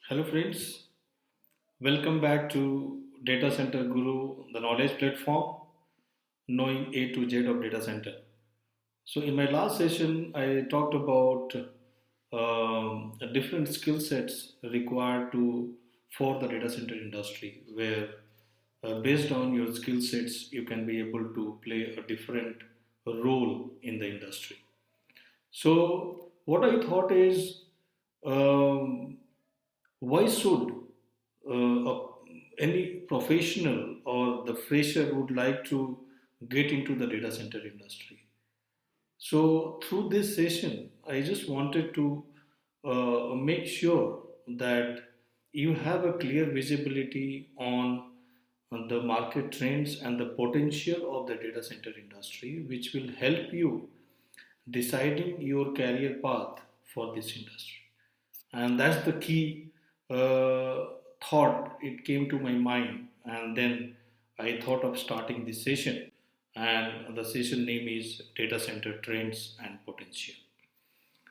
Hello, friends. Welcome back to Data Center Guru, the knowledge platform, knowing A to Z of data center. So, in my last session, I talked about different skill sets required to for the data center industry, where based on your skill sets, you can be able to play a different role in the industry. So, what I thought is um, why should any professional or the fresher would like to get into the data center industry? So, through this session, I just wanted to make sure that you have a clear visibility on the market trends and the potential of the data center industry, which will help you deciding your career path for this industry. And that's the key thought. It came to my mind, and then I thought of starting this session. And the session name is Data Center Trends and Potential.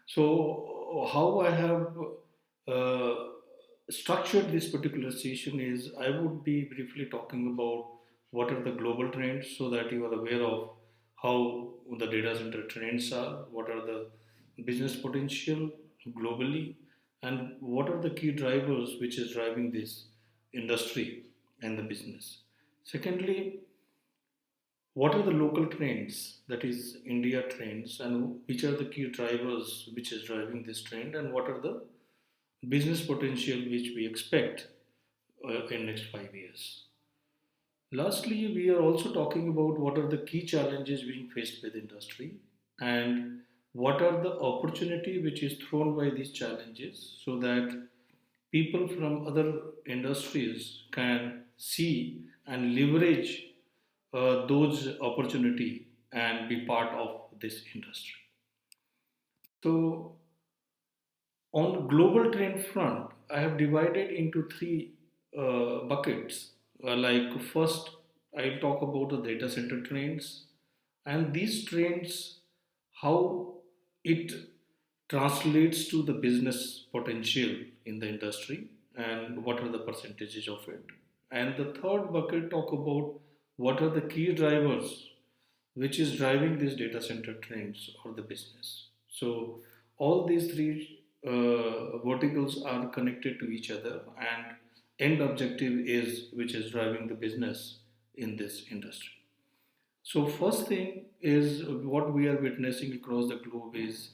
So, how I have uh, structured this particular session is I would be briefly talking about what are the global trends so that you are aware of how the data center trends are, what are the business potential globally, and what are the key drivers which is driving this industry and the business. Secondly, what are the local trends, that is India trends, and which are the key drivers which is driving this trend, and what are the business potential which we expect in next 5 years. Lastly, we are also talking about what are the key challenges being faced by the industry and what are the opportunity which is thrown by these challenges so that people from other industries can see and leverage those opportunity and be part of this industry. So on global trend front, I have divided into three buckets. Like first, I'll talk about the data center trends, and these trends, how it translates to the business potential in the industry, and what are the percentages of it. And the third bucket talk about what are the key drivers which is driving these data center trends or the business. So all these three verticals are connected to each other, and end objective is which is driving the business in this industry. So first thing is what we are witnessing across the globe is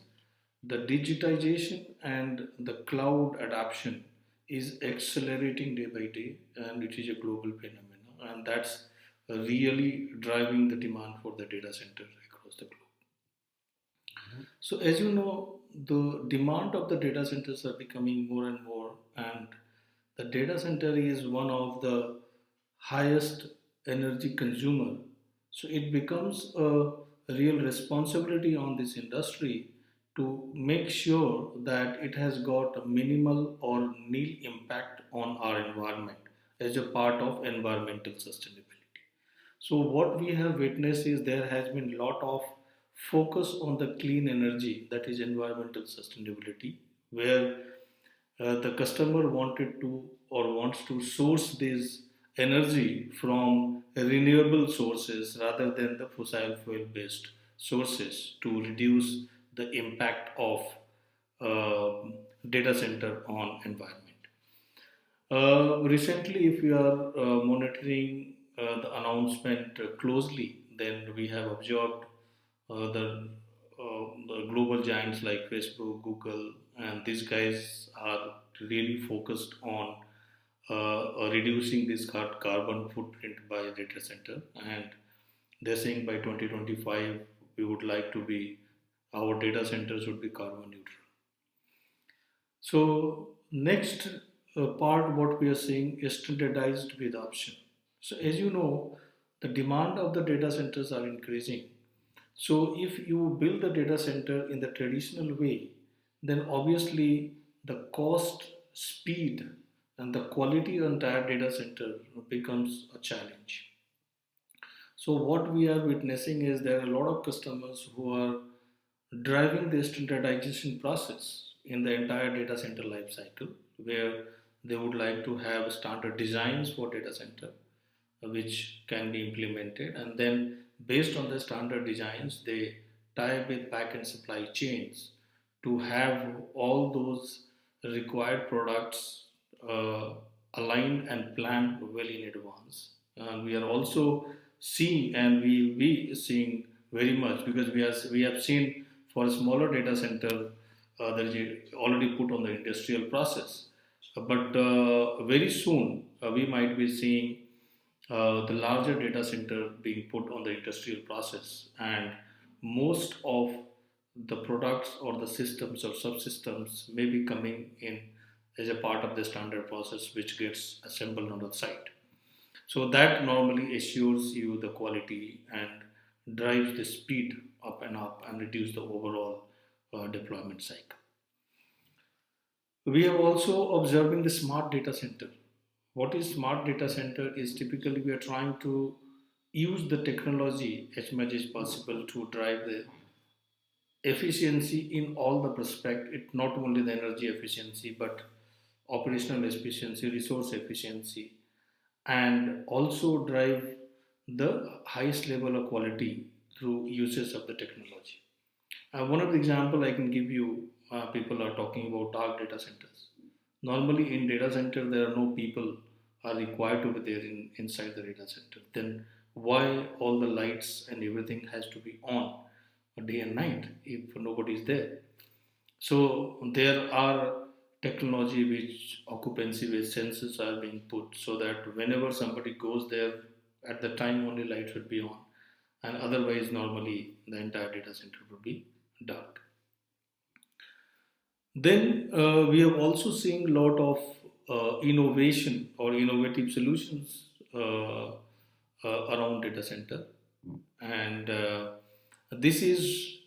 the digitization and the cloud adoption is accelerating day by day, and it is a global phenomenon, and that's really driving the demand for the data center across the globe. So, as you know, the demand of the data centers are becoming more and more, and the data center is one of the highest energy consumer. So, it becomes a real responsibility on this industry to make sure that it has got a minimal or nil impact on our environment as a part of environmental sustainability. So what we have witnessed is there has been a lot of focus on the clean energy, that is environmental sustainability, where the customer wanted to or wants to source this energy from renewable sources rather than the fossil fuel based sources to reduce the impact of data center on environment. Recently, if you are monitoring the announcement closely, then we have observed the global giants like Facebook, Google, and these guys are really focused on reducing this carbon footprint by data center, and they're saying by 2025 we would like to be our data centers would be carbon neutral. So next part, what we are seeing is standardized with option. So as you know, the demand of the data centers are increasing. So if you build the data center in the traditional way, then obviously the cost, speed, and the quality of entire data center becomes a challenge. So what we are witnessing is there are a lot of customers who are driving the standardization process in the entire data center life cycle, where they would like to have standard designs for data center which can be implemented, and then based on the standard designs they tie up with back-end supply chains to have all those required products uh, aligned and planned well in advance. And we are also seeing, and we will be seeing very much, because we have seen for a smaller data center that is already put on the industrial process. But very soon we might be seeing the larger data center being put on the industrial process, and most of the products or the systems or subsystems may be coming in as a part of the standard process which gets assembled on the site. So that normally assures you the quality and drives the speed up and reduce the overall deployment cycle. We have also observing the smart data center. What is smart data center is typically we are trying to use the technology as much as possible to drive the efficiency in all the prospect. It not only the energy efficiency but operational efficiency, resource efficiency, and also drive the highest level of quality through uses of the technology. One of the example I can give you, people are talking about dark data centers. Normally in data center there are no people are required to be there inside the data center. Then why all the lights and everything has to be on day and night if nobody is there? So there are technology which occupancy based sensors are being put so that whenever somebody goes there at the time only lights would be on, and otherwise normally the entire data center would be dark. Then we have also seen a lot of innovation or innovative solutions around data center, and this is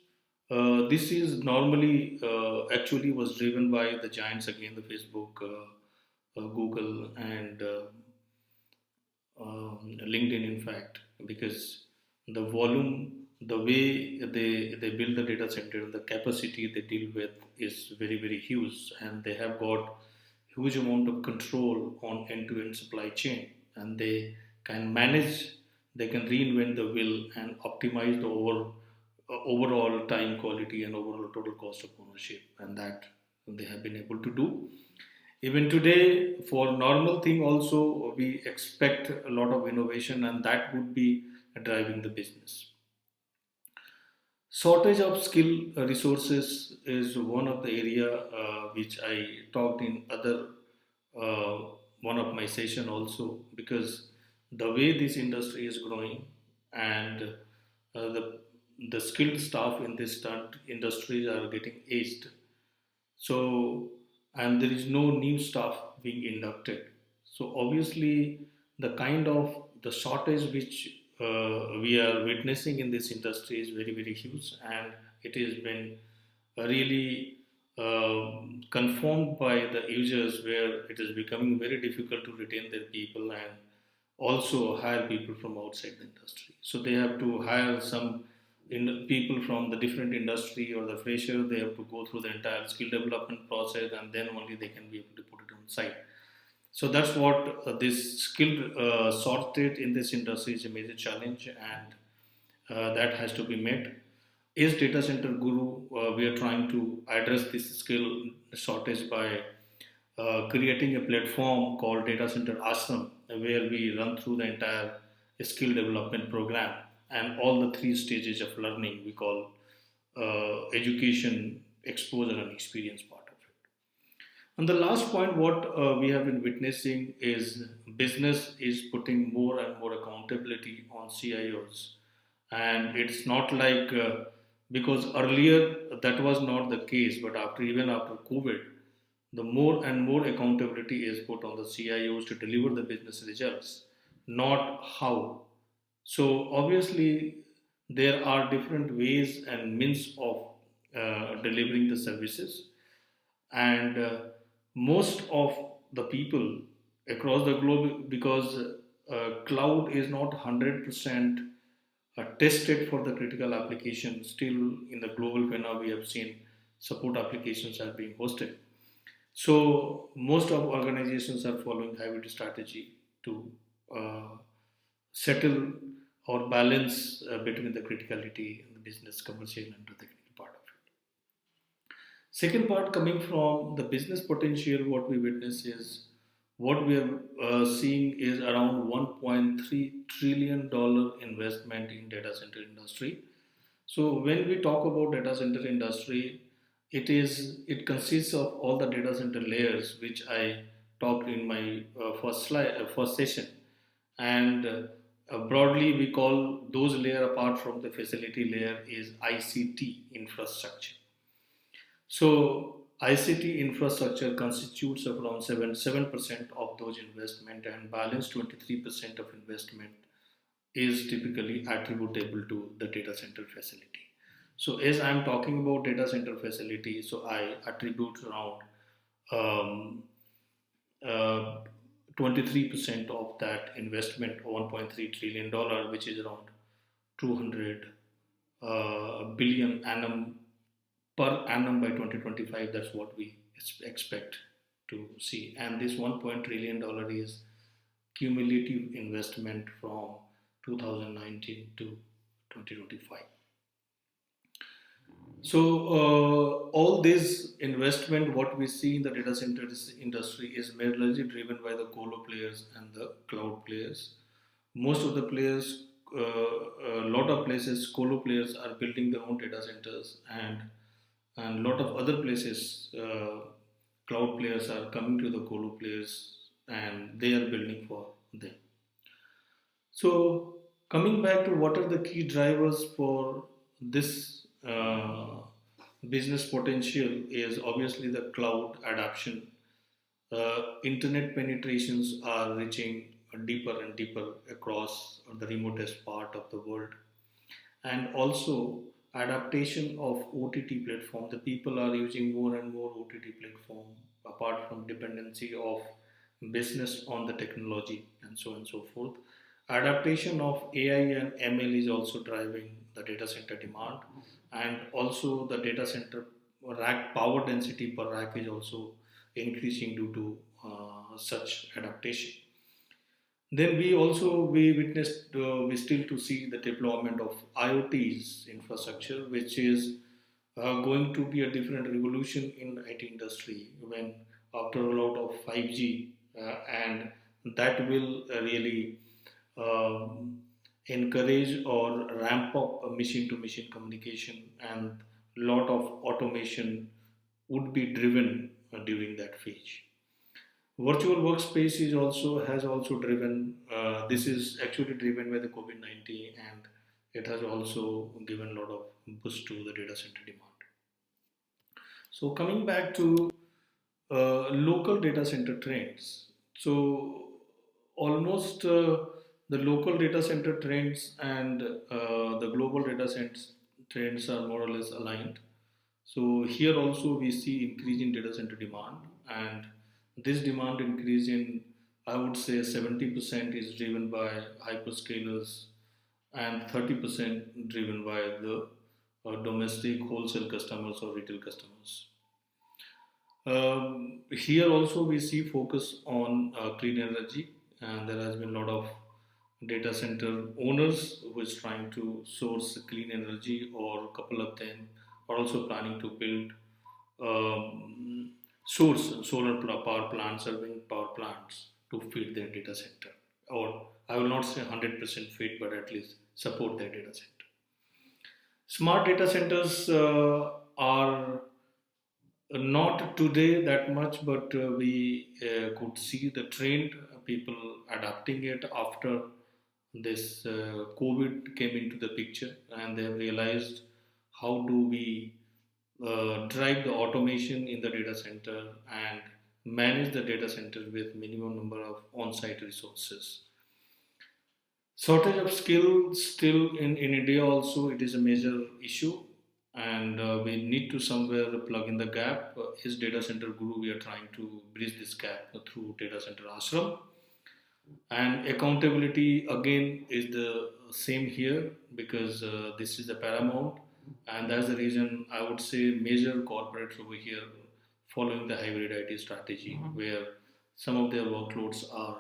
normally actually was driven by the giants again, the Facebook, Google, and LinkedIn, in fact, because the volume, the way they build the data center, the capacity they deal with is very, very huge, and they have got huge amount of control on end-to-end supply chain, and they can manage, they can reinvent the wheel and optimize the overall time quality and overall total cost of ownership, and that they have been able to do. Even today, for normal thing also, we expect a lot of innovation, and that would be driving the business. Shortage of skill resources is one of the area which I talked in other uh, one of my session also, because the way this industry is growing, and the skilled staff in this industries are getting aged. So, and there is no new staff being inducted. So obviously, the kind of the shortage which we are witnessing in this industry is very, very huge, and it has been really confirmed by the users, where it is becoming very difficult to retain their people and also hire people from outside the industry. So they have to hire some people from the different industry or the fresher. They have to go through the entire skill development process, and then only they can be able to put it on site. So that's what this skilled shortage in this industry is a major challenge, and that has to be met. Is Data Center Guru, we are trying to address this skill shortage by creating a platform called Data Center Ashram, where we run through the entire skill development program and all the three stages of learning we call education, exposure, and experience part of it. And the last point, what we have been witnessing is business is putting more and more accountability on CIOs, and it's not like because earlier that was not the case, but after even after COVID, the more and more accountability is put on the CIOs to deliver the business results, not how. So obviously, there are different ways and means of delivering the services, and most of the people across the globe, because cloud is not 100% tested for the critical application. Still, in the global phenomena, we have seen support applications are being hosted. So most of organizations are following hybrid strategy to uh, settle or balance between the criticality and the business, commercial, and the technical part of it. Second part, coming from the business potential, what we witness is what we are seeing is around $1.3 trillion investment in data center industry. So when we talk about data center industry, it consists of all the data center layers which I talked in my first session, and broadly we call those layer apart from the facility layer is ICT infrastructure. So ICT infrastructure constitutes of around 7% of those investment, and balance 23% of investment is typically attributable to the data center facility. So as I'm talking about data center facility, so I attribute around um, uh, 23% of that investment, $1.3 trillion, which is around 200 billion annum per annum by 2025. That's what we expect to see. And this $1 trillion is cumulative investment from 2019 to 2025. So all this investment, what we see in the data center industry, is mainly driven by the colo players and the cloud players. Most of the players, a lot of places, colo players are building their own data centers, and a lot of other places, cloud players are coming to the colo players, and they are building for them. So, coming back to what are the key drivers for this business potential is obviously the cloud adoption. Internet penetrations are reaching deeper and deeper across the remotest part of the world, and also adaptation of OTT platform. The people are using more and more OTT platform apart from dependency of business on the technology, and so on and so forth. Adaptation of AI and ML is also driving the data center demand, and also the data center rack power density per rack is also increasing due to such adaptation. Then we witnessed we still to see the deployment of IoT's infrastructure, which is going to be a different revolution in the IT industry when after a lot of 5G, and that will really um, encourage or ramp up machine to machine communication, and lot of automation would be driven during that phase. Virtual workspace is also has also driven. This is actually driven by the COVID-19, and it has also given a lot of boost to the data center demand. So coming back to local data center trends. So almost the local data center trends and the global data center trends are more or less aligned. So here also we see increase in data center demand, and this demand increase in, I would say, 70% is driven by hyperscalers, and 30% driven by the domestic wholesale customers or retail customers. Here also we see focus on clean energy, and there has been a lot of data center owners who is trying to source clean energy, or a couple of them are also planning to build source solar power plants or wind power plants to feed their data center, or I will not say 100% feed, but at least support their data center. Smart data centers are not today that much, but we could see the trend, people adapting it after this COVID came into the picture, and they have realized how do we drive the automation in the data center and manage the data center with minimum number of on-site resources. Shortage of skills still in India also, it is a major issue, and we need to somewhere plug in the gap. His data center guru, we are trying to bridge this gap through data center ashram, and accountability again is the same here, because this is the paramount, and that's the reason I would say major corporates over here following the hybrid IT strategy, where some of their workloads are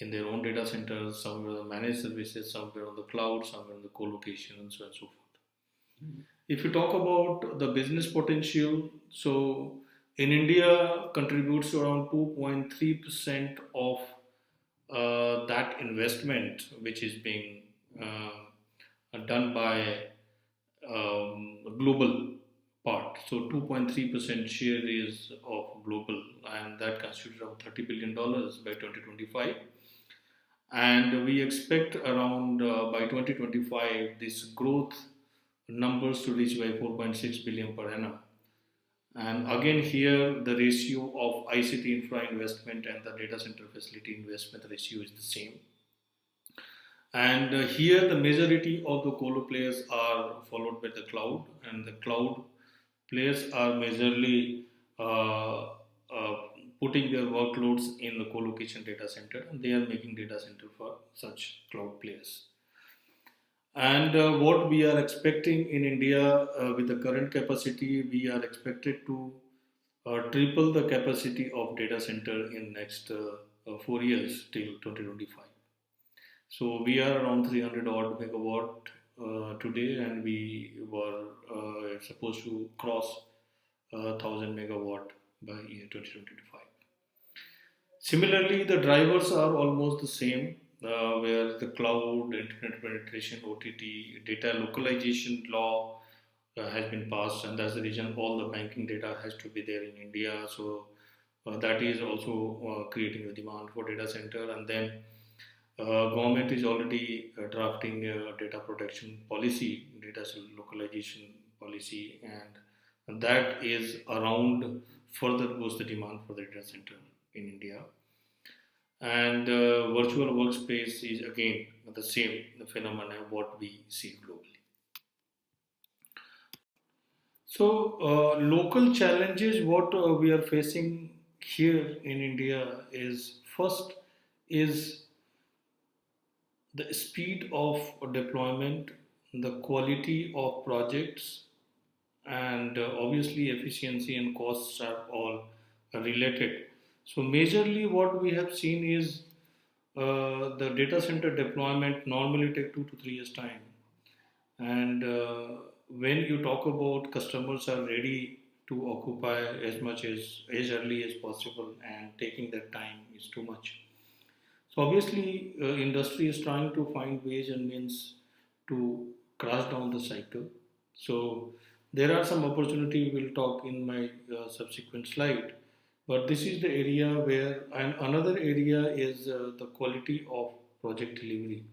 in their own data centers, somewhere on the managed services, somewhere on the cloud, somewhere on the co-location, and so on and so forth. If you talk about the business potential, so in India contributes to around 2.3% of that investment, which is being done by global part. So 2.3% share is of global, and that constitutes around $30 billion by 2025. And we expect around by 2025 this growth numbers to reach by 4.6 billion per annum. And again, here the ratio of ICT infra investment and the data center facility investment ratio is the same. And here the majority of the colo players are followed by the cloud, and the cloud players are majorly uh, putting their workloads in the co-location data center, and they are making data center for such cloud players. And what we are expecting in India with the current capacity, we are expected to triple the capacity of data center in next 4 years till 2025. So we are around 300 odd megawatt today, and we were supposed to cross 1000 megawatt by year 2025. Similarly, the drivers are almost the same, where the cloud, internet penetration, OTT, data localization law has been passed, and that's the reason all the banking data has to be there in India. So that is also creating a demand for data center. And then government is already drafting a data protection policy, data localization policy, and that is around further boost the demand for the data center in India. And virtual workspace is again the same phenomenon what we see globally. So local challenges what we are facing here in India is first is the speed of deployment, the quality of projects, and obviously efficiency and costs are all related. So majorly what we have seen is the data center deployment normally take 2 to 3 years time, and when you talk about customers are ready to occupy as early as possible, and taking that time is too much. So obviously, industry is trying to find ways and means to crash down the cycle. So there are some opportunity we'll talk in my subsequent slide, but this is the area where, and another area is the quality of project delivery,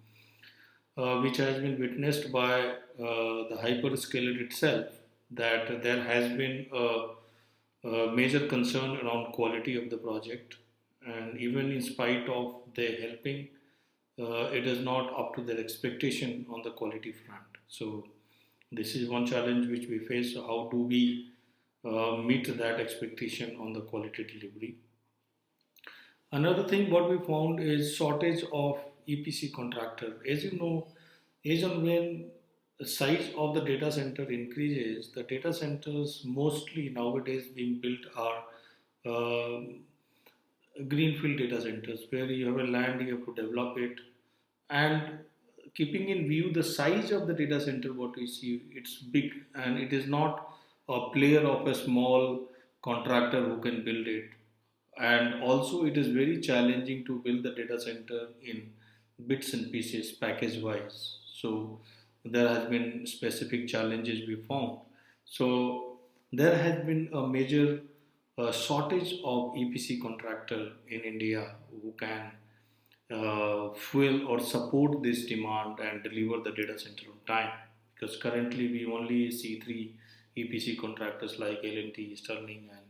which has been witnessed by the hyperscaler itself, that there has been a major concern around quality of the project, and even in spite of their helping, it is not up to their expectation on the quality front. So this is one challenge which we face. So how do we meet that expectation on the quality delivery? Another thing what we found is shortage of EPC contractor. As you know, as and when the size of the data center increases, the data centers mostly nowadays being built are greenfield data centers, where you have a land, you have to develop it, and keeping in view the size of the data center, what we see, it's big, and it is not a player of a small contractor who can build it. And also it is very challenging to build the data center in bits and pieces package wise. So there has been specific challenges we found. So there has been a major shortage of EPC contractor in India who can fuel or support this demand and deliver the data center on time. Because currently we only see three EPC contractors like L&T, Sterling, and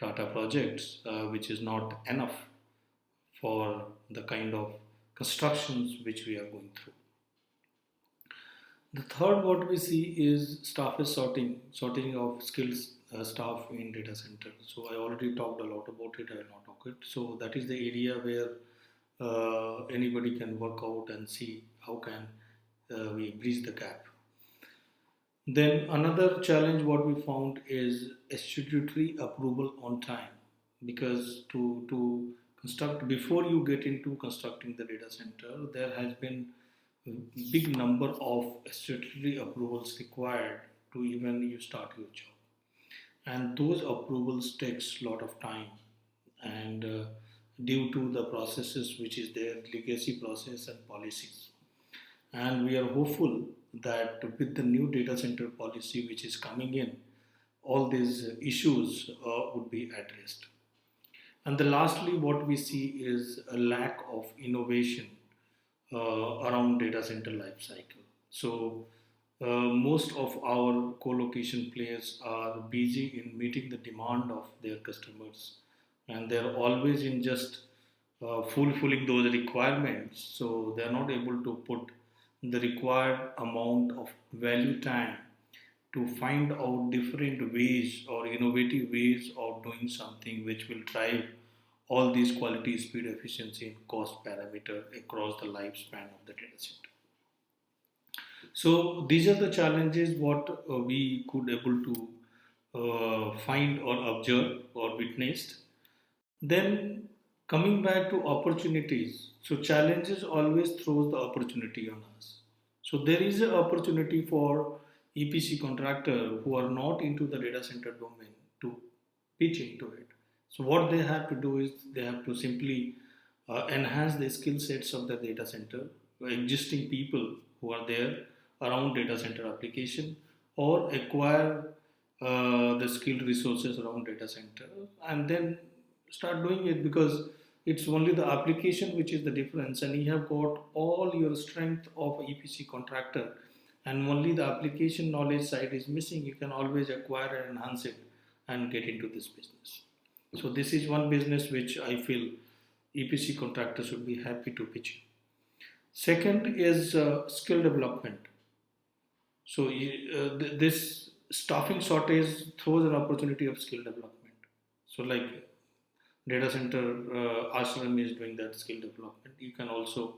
Tata Projects, which is not enough for the kind of constructions which we are going through. The third what we see is staff is sorting of skills staff in data center. So I already talked a lot about it. I will not talk it. So that is the area where anybody can work out and see how can we bridge the gap. Then another challenge what we found is statutory approval on time, because to construct, before you get into constructing the data center, there has been a big number of statutory approvals required to even you start your job, and those approvals takes a lot of time, and due to the processes which is their legacy process and policies. And we are hopeful that with the new data center policy which is coming in, all these issues would be addressed. And the lastly, what we see is a lack of innovation around data center life cycle. So most of our co-location players are busy in meeting the demand of their customers, and they're always in just fulfilling those requirements. So they're not able to put the required amount of value time to find out different ways or innovative ways of doing something which will drive all these quality, speed, efficiency, and cost parameter across the lifespan of the data center. So these are the challenges what we could able to find or observe or witnessed. Then coming back to opportunities, so challenges always throws the opportunity on us. So there is an opportunity for EPC contractor who are not into the data center domain to pitch into it. So what they have to do is they have to simply enhance the skill sets of the data center, existing people who are there around data center application, or acquire the skilled resources around data center, and then start doing it, because it's only the application which is the difference, and you have got all your strength of a EPC contractor, and only the application knowledge side is missing. You can always acquire and enhance it and get into this business. So this is one business which I feel EPC contractors should be happy to pitch in. Second is skill development. So this staffing shortage throws an opportunity of skill development. So like data center ashram is doing that skill development. You can also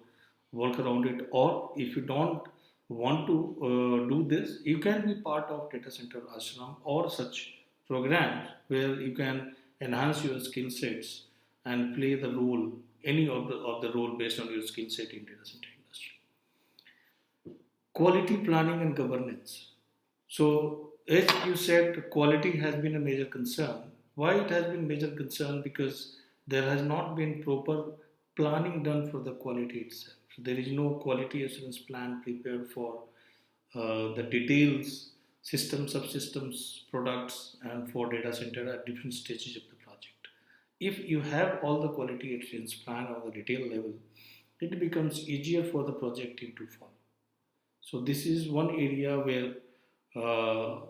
work around it, or if you don't want to do this, you can be part of data center ashram or such programs where you can enhance your skill sets and play the role, any of the role based on your skill set in data center industry. Quality planning and governance. So, as you said, quality has been a major concern. Why it has been major concern? Because there has not been proper planning done for the quality itself. So there is no quality assurance plan prepared for the details, systems, subsystems, products, and for data center at different stages of the project. If you have all the quality assurance plan on the detail level, it becomes easier for the project team to follow. So this is one area where uh,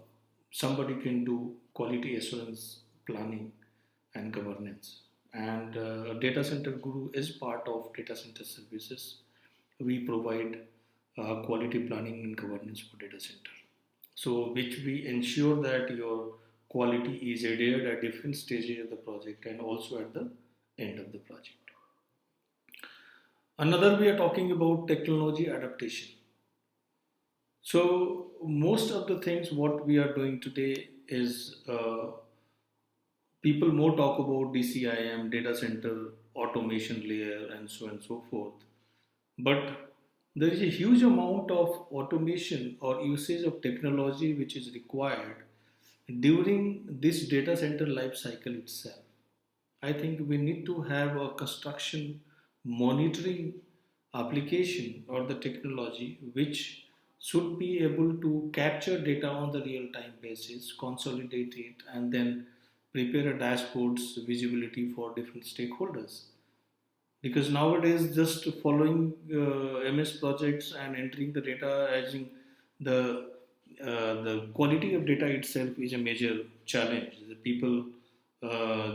somebody can do quality assurance planning and governance. And Data Center Guru is part of data center services. We provide quality planning and governance for data center. So which we ensure that your quality is adhered at different stages of the project and also at the end of the project. Another, we are talking about technology adaptation. So most of the things what we are doing today is people more talk about DCIM, data center automation layer, and so on and so forth. But there is a huge amount of automation or usage of technology which is required during this data center life cycle itself. I think we need to have a construction monitoring application or the technology which should be able to capture data on the real time basis, consolidate it, and then prepare a dashboards visibility for different stakeholders. Because nowadays, just following MS projects and entering the data, as in the the quality of data itself is a major challenge. The people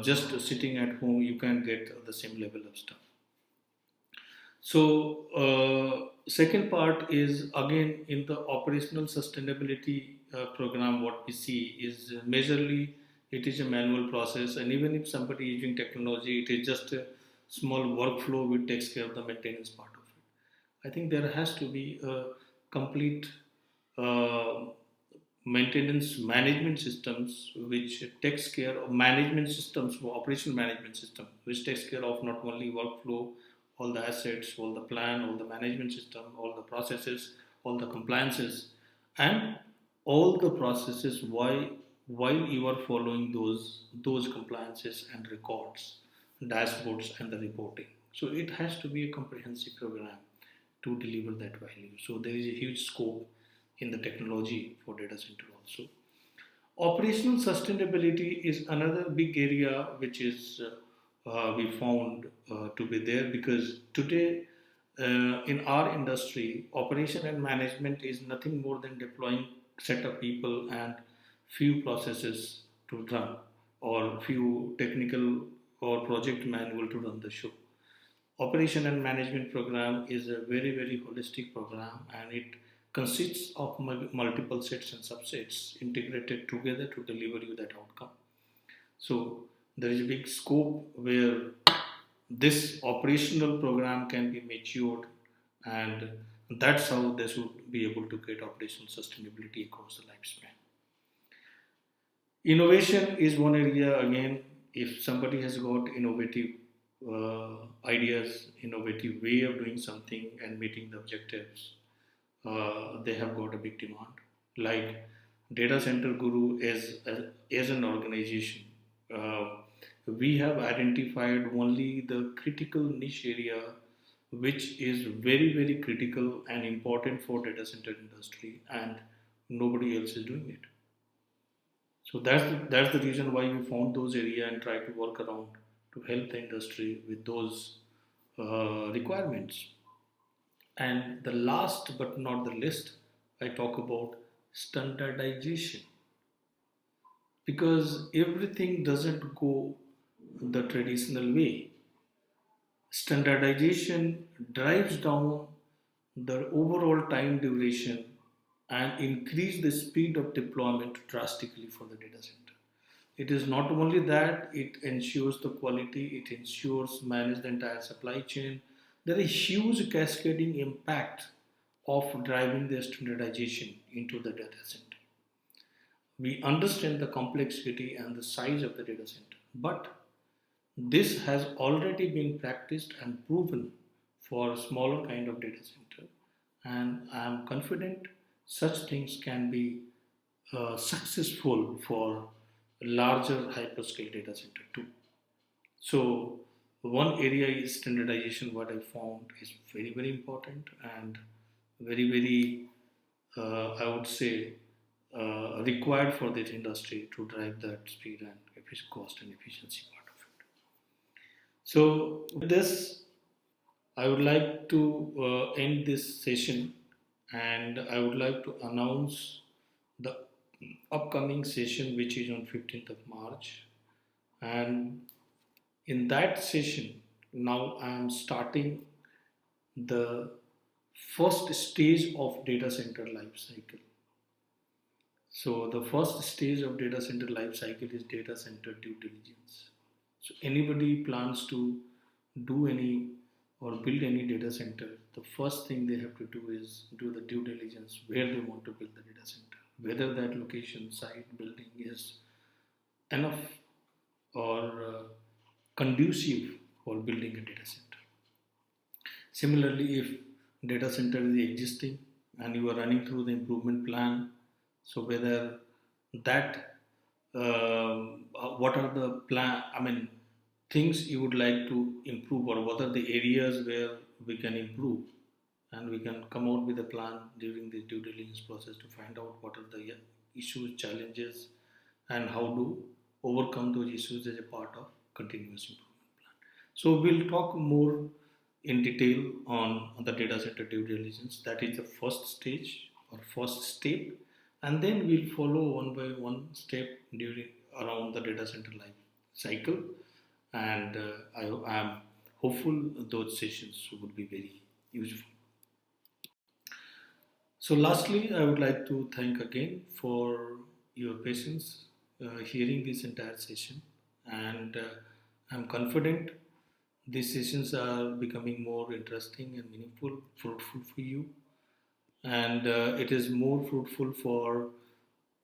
just sitting at home, you can get the same level of stuff. So, second part is again in the operational sustainability program. What we see is majorly it is a manual process, and even if somebody using technology, it is just a small workflow which takes care of the maintenance part of it. I think there has to be a complete uh, maintenance management systems, which takes care of management systems, operational management system, which takes care of not only workflow, all the assets, all the plan, all the management system, all the processes, all the compliances, and all the processes while you are following those compliances and records, dashboards, and the reporting. So it has to be a comprehensive program to deliver that value. So there is a huge scope in the technology for data center also. Operational sustainability is another big area which is we found to be there, because today in our industry, operation and management is nothing more than deploying set of people and few processes to run, or few technical or project manual to run the show. Operation and management program is a very very holistic program, and it consists of multiple sets and subsets integrated together to deliver you that outcome. So there is a big scope where this operational program can be matured, and that's how they should be able to get operational sustainability across the lifespan. Innovation is one area again. If somebody has got innovative ideas, innovative way of doing something and meeting the objectives, they have got a big demand. Like Data Center Guru as an organization, uh, we have identified only the critical niche area which is very very critical and important for data center industry, and nobody else is doing it. So that's the reason why we found those area and try to work around to help the industry with those requirements. And the last but not the least, I talk about standardization, because everything doesn't go the traditional way. Standardization drives down the overall time duration and increase the speed of deployment drastically for the data center. It is not only that, it ensures the quality, it ensures manage the entire supply chain. There is huge cascading impact of driving the standardization into the data center. We understand the complexity and the size of the data center, but this has already been practiced and proven for smaller kind of data center, and I am confident such things can be successful for larger hyperscale data center too. So one area is standardization. What I found is very very important and very very I would say required for this industry to drive that speed and cost and efficiency part of it. So with this, I would like to end this session, and I would like to announce the upcoming session, which is on 15th of March. And in that session, now I am starting the first stage of data center life cycle. So the first stage of data center life cycle is data center due diligence. So anybody plans to do any or build any data center, the first thing they have to do is do the due diligence where they want to build the data center, whether that location, site, building is enough or conducive for building a data center. Similarly, if data center is existing and you are running through the improvement plan, so whether that what are the plan? I mean, things you would like to improve, or what are the areas where we can improve, and we can come out with a plan during the due diligence process to find out what are the issues, challenges, and how to overcome those issues as a part of continuous improvement plan. So we'll talk more in detail on the data center due diligence. That is the first stage or first step, and then we'll follow one by one step during around the data center life cycle. And I am hopeful those sessions would be very useful. So, lastly, I would like to thank again for your patience hearing this entire session, and I'm confident these sessions are becoming more interesting and meaningful, fruitful for you, and it is more fruitful for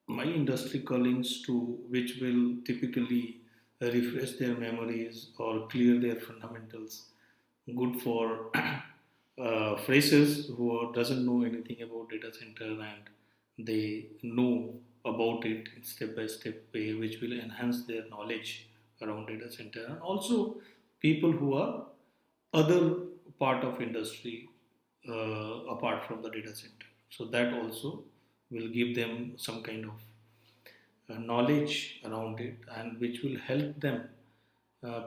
my industry colleagues to which will typically refresh their memories or clear their fundamentals, good for freshers who doesn't know anything about data center, and they know about it in step by step way, which will enhance their knowledge around data center, and also people who are other part of industry apart from the data center, so that also will give them some kind of knowledge around it, and which will help them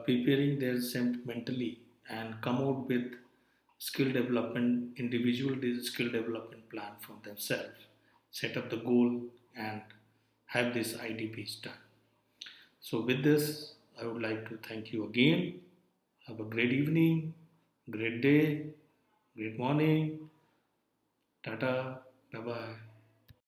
preparing themselves mentally and come out with skill development, individual skill development plan for themselves, set up the goal, and have this IDPs done. So, with this, I would like to thank you again. Have a great evening, great day, great morning. Tata, bye bye.